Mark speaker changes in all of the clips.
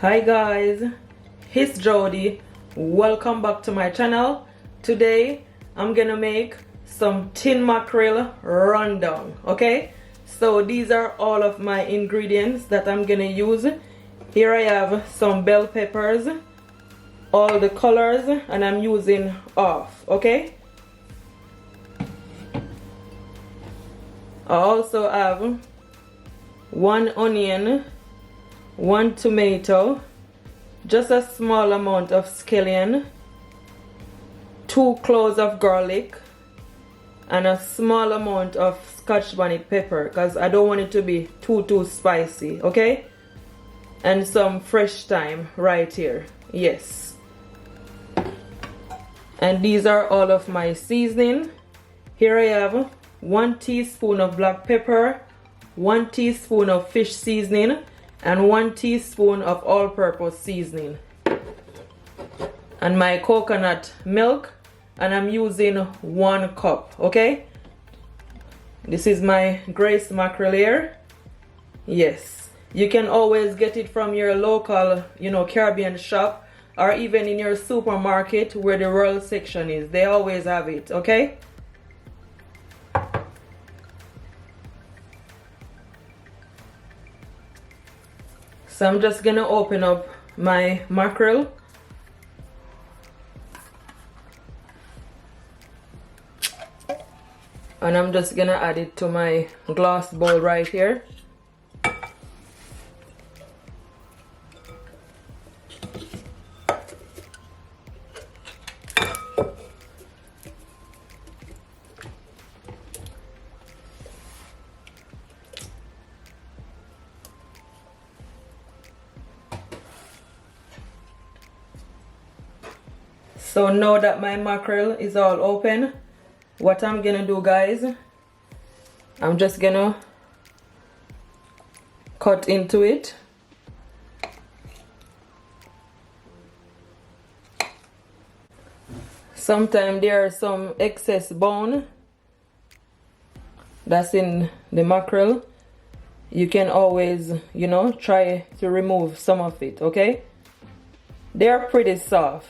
Speaker 1: Hi guys, it's Jody. Welcome back to my channel. Today I'm gonna make some tin mackerel rundown. Okay, so these are all of my ingredients that I'm gonna use. Here I have some bell peppers, all the colors, and I'm using off. Okay, I also have 1 onion, 1 tomato, just a small amount of scallion, 2 cloves of garlic, and a small amount of scotch bonnet pepper because I don't want it to be too spicy. Okay, and some fresh thyme right here. Yes, and these are all of my seasoning. Here I have 1 teaspoon of black pepper, 1 teaspoon of fish seasoning, and 1 teaspoon of all-purpose seasoning, and my coconut milk, and I'm using 1 cup. Okay, this is my Grace Mackerel here. Yes, you can always get it from your local Caribbean shop, or even in your supermarket where the royal section is. They always have it. Okay, so I'm just gonna open up my mackerel. And I'm just gonna add it to my glass bowl right here. So now that my mackerel is all open, what I'm gonna do, guys, I'm just gonna cut into it. Sometimes there are some excess bone that's in the mackerel. You can always, try to remove some of it. Okay, they're pretty soft.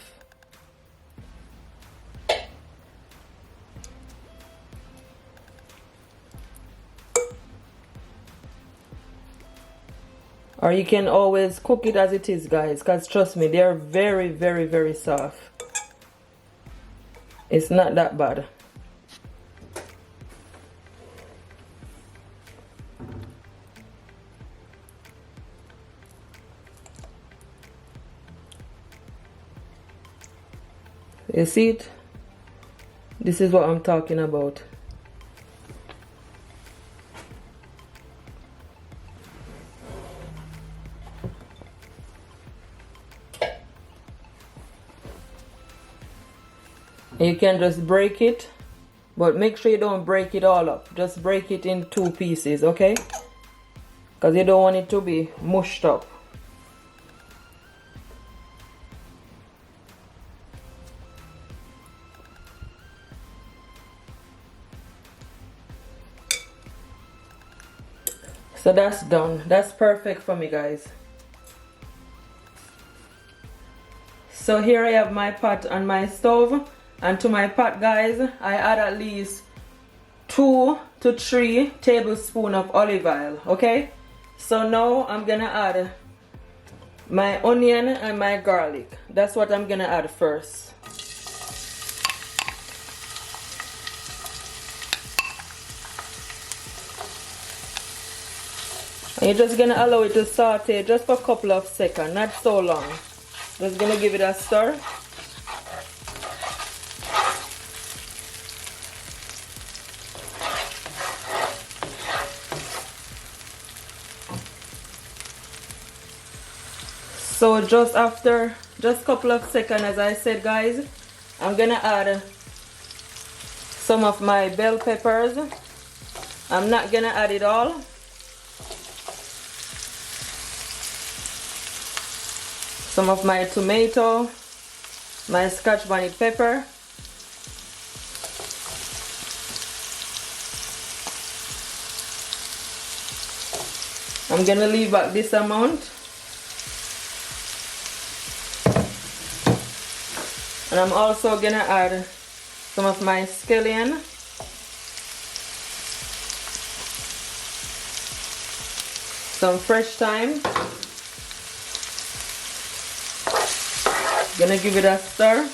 Speaker 1: Or you can always cook it as it is, guys, because trust me, they're very soft. It's not that bad. You see it? This is what I'm talking about. You can just break it, but make sure you don't break it all up. Just break it in 2 pieces, okay? Because you don't want it to be mushed up. So that's done. That's perfect for me, guys. So here I have my pot on my stove. And to my pot, guys, I add at least 2 to 3 tablespoons of olive oil. Okay, so now I'm gonna add my onion and my garlic. That's what I'm gonna add first. And you're just gonna allow it to saute just for a couple of seconds, not so long. Just gonna give it a stir. So just after just a couple of seconds, as I said, guys, I'm gonna add some of my bell peppers. I'm not gonna add it all. Some of my tomato, my scotch bonnet pepper. I'm gonna leave back this amount. And I'm also gonna add some of my scallion. Some fresh thyme. Gonna give it a stir.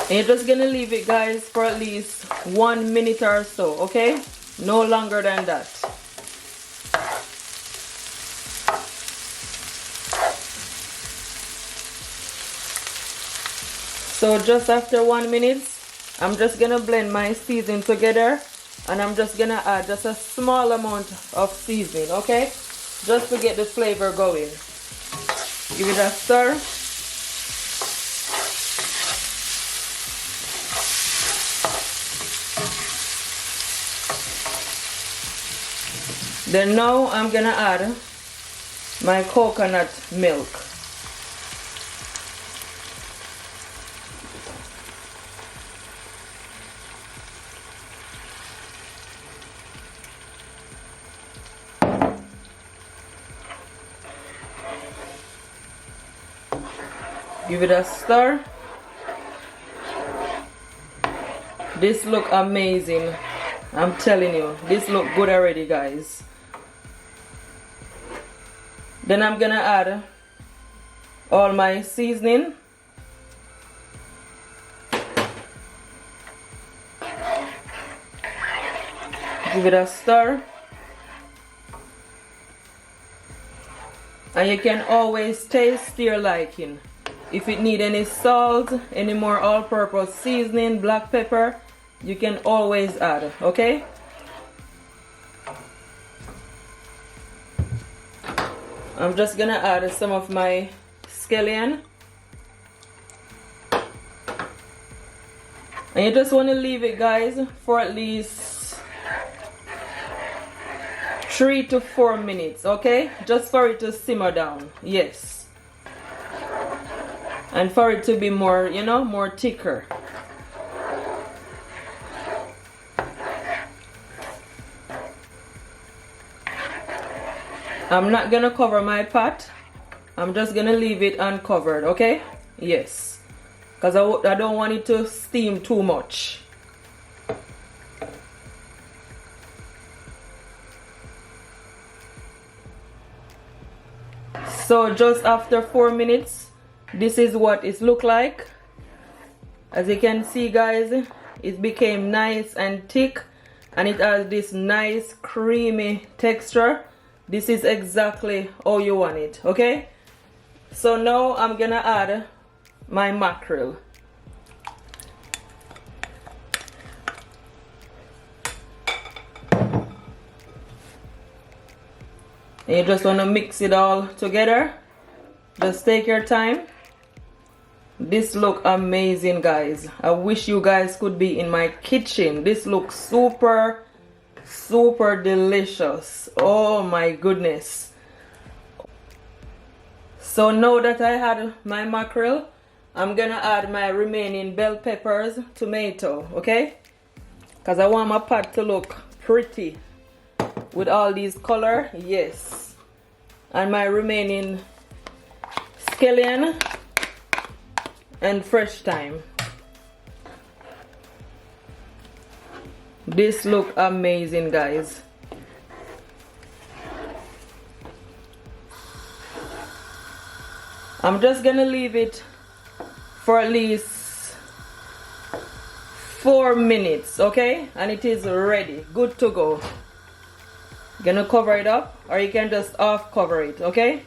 Speaker 1: And you're just gonna leave it, guys, for at least 1 minute or so, okay? No longer than that. So just after 1 minute, I'm just gonna blend my seasoning together, and I'm just gonna add just a small amount of seasoning, okay? Just to get the flavor going. Give it a stir. Then now I'm gonna add my coconut milk. Give it a stir. This look amazing. I'm telling you, this look good already, guys. Then I'm gonna add all my seasoning. Give it a stir. And you can always taste to your liking. If it need any salt, any more all-purpose seasoning, black pepper, you can always add, okay? I'm just gonna add some of my scallion. And you just want to leave it, guys, for at least 3 to 4 minutes, okay? Just for it to simmer down, yes. And for it to be more, you know, more thicker. I'm not gonna cover my pot. I'm just gonna leave it uncovered, okay? Yes. Because I don't want it to steam too much. So just after 4 minutes, this is what it look like. As you can see, guys, it became nice and thick, and it has this nice creamy texture. This is exactly how you want it, okay? So now I'm gonna add my mackerel. And you just want to mix it all together. Just take your time. This look amazing, guys. I wish you guys could be in my kitchen. This looks super delicious. Oh my goodness. So now that I had my mackerel, I'm gonna add my remaining bell peppers, tomato, okay? Because I want my pot to look pretty with all these color, yes. And my remaining scallion and fresh thyme. This look amazing, guys. I'm just gonna leave it for at least 4 minutes, okay? And it is ready, good to go. Gonna cover it up, or you can just off cover it, okay?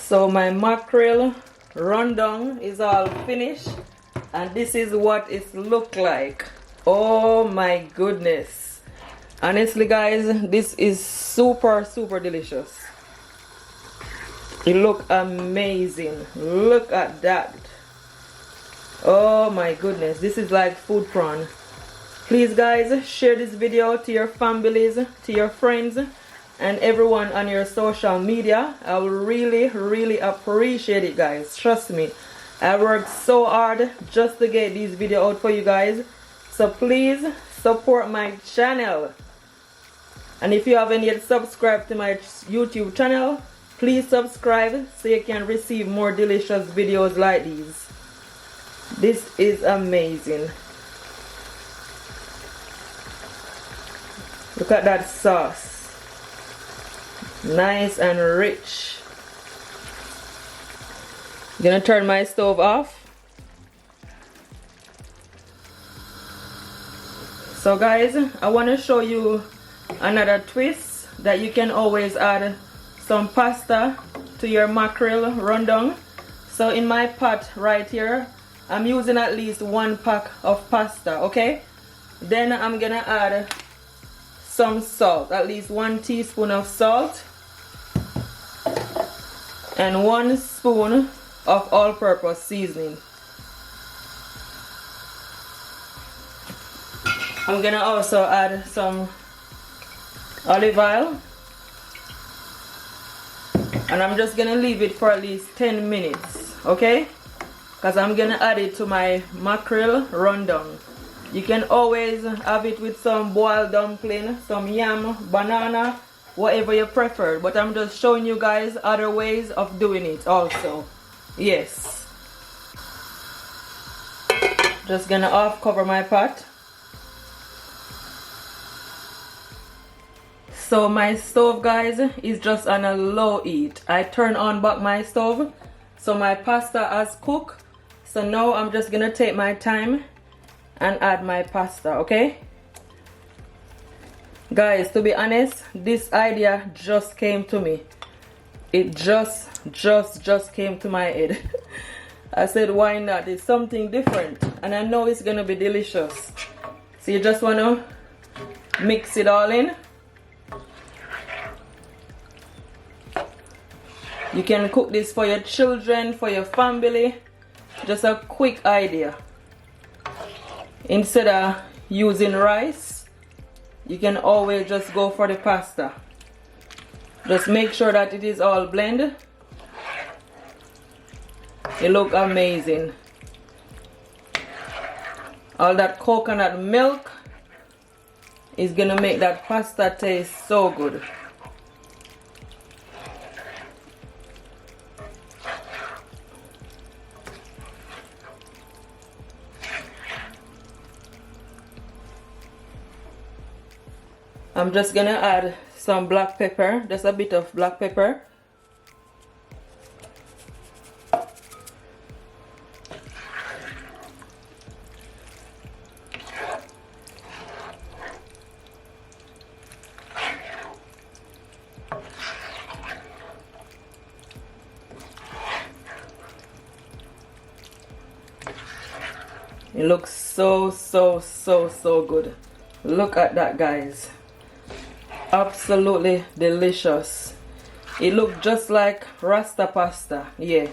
Speaker 1: So my mackerel rundown is all finished, and this is what it look like. Oh my goodness. Honestly guys, this is super delicious. It look amazing. Look at that. Oh my goodness, this is like food prawn. Please guys, share this video to your families, to your friends, and everyone on your social media. I will really appreciate it guys. Trust me, I worked so hard just to get this video out for you guys. So please support my channel. And if you haven't yet subscribed to my YouTube channel, please subscribe so you can receive more delicious videos like these. This is amazing. Look at that sauce. Nice and rich. I'm gonna turn my stove off. So guys, I want to show you another twist that you can always add some pasta to your mackerel rundown. So in my pot right here, I'm using at least 1 pack of pasta, okay? Then I'm gonna add some salt, at least 1 teaspoon of salt, and 1 spoon of all-purpose seasoning. I'm gonna also add some olive oil, and I'm just gonna leave it for at least 10 minutes, okay? Because I'm gonna add it to my mackerel rundown. You can always have it with some boiled dumpling, some yam, banana, whatever you prefer, but I'm just showing you guys other ways of doing it also. Yes, just gonna off cover my pot. So my stove guys is just on a low heat. I turn on back my stove, so my pasta has cooked. So now I'm just gonna take my time and add my pasta, okay? Guys, to be honest, this idea just came to me. It just came to my head. I said, why not? It's something different, and I know it's gonna be delicious. So you just wanna mix it all in. You can cook this for your children, for your family. Just a quick idea. Instead of using rice, you can always just go for the pasta. Just make sure that it is all blended. It looks amazing. All that coconut milk is gonna make that pasta taste so good. I'm just gonna add some black pepper, just a bit of black pepper. It looks so good. Look at that guys. Absolutely delicious. It looks just like Rasta pasta. Yeah.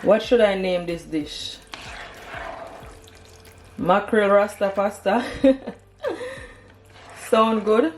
Speaker 1: What should I name this dish? Mackerel Rasta pasta. Sound good?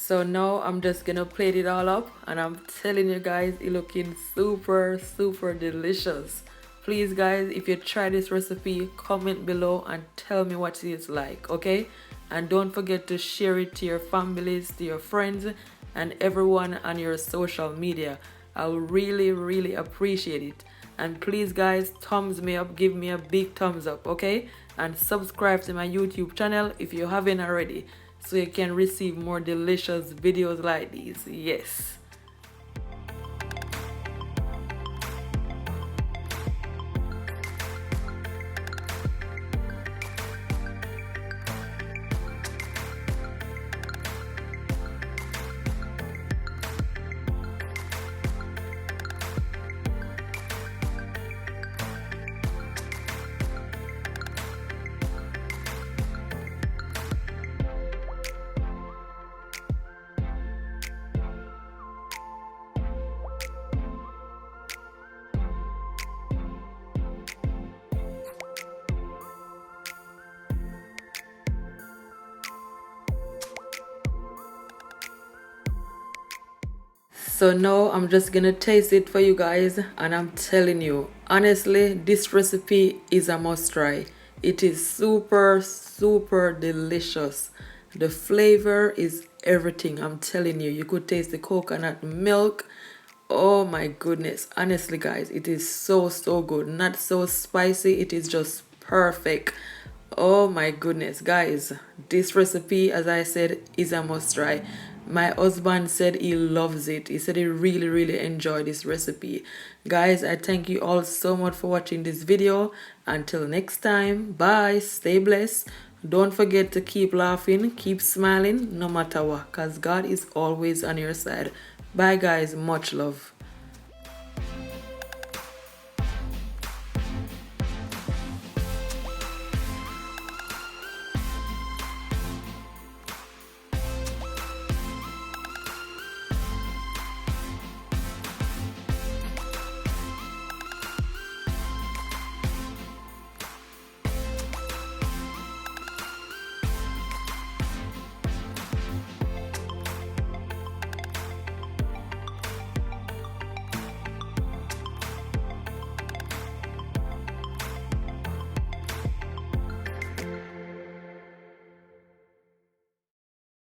Speaker 1: So now I'm just gonna plate it all up, and I'm telling you guys, it looking super delicious. Please guys, if you try this recipe, comment below and tell me what it is like, okay? And don't forget to share it to your families, to your friends, and everyone on your social media. I'll really appreciate it. And please guys, thumbs me up, give me a big thumbs up, okay? And subscribe to my YouTube channel if you haven't already, so you can receive more delicious videos like these. Yes. So now I'm just gonna taste it for you guys, and I'm telling you, honestly, this recipe is a must try. It is super delicious. The flavor is everything. I'm telling you, you could taste the coconut milk. Oh my goodness, honestly guys, it is so good. Not so spicy, it is just perfect. Oh my goodness guys, this recipe, as I said, is a must try. My husband said he loves it. He said he really enjoyed this recipe. Guys, I thank you all so much for watching this video. Until next time, bye, stay blessed. Don't forget to keep laughing, keep smiling, no matter what, because God is always on your side. Bye guys, much love.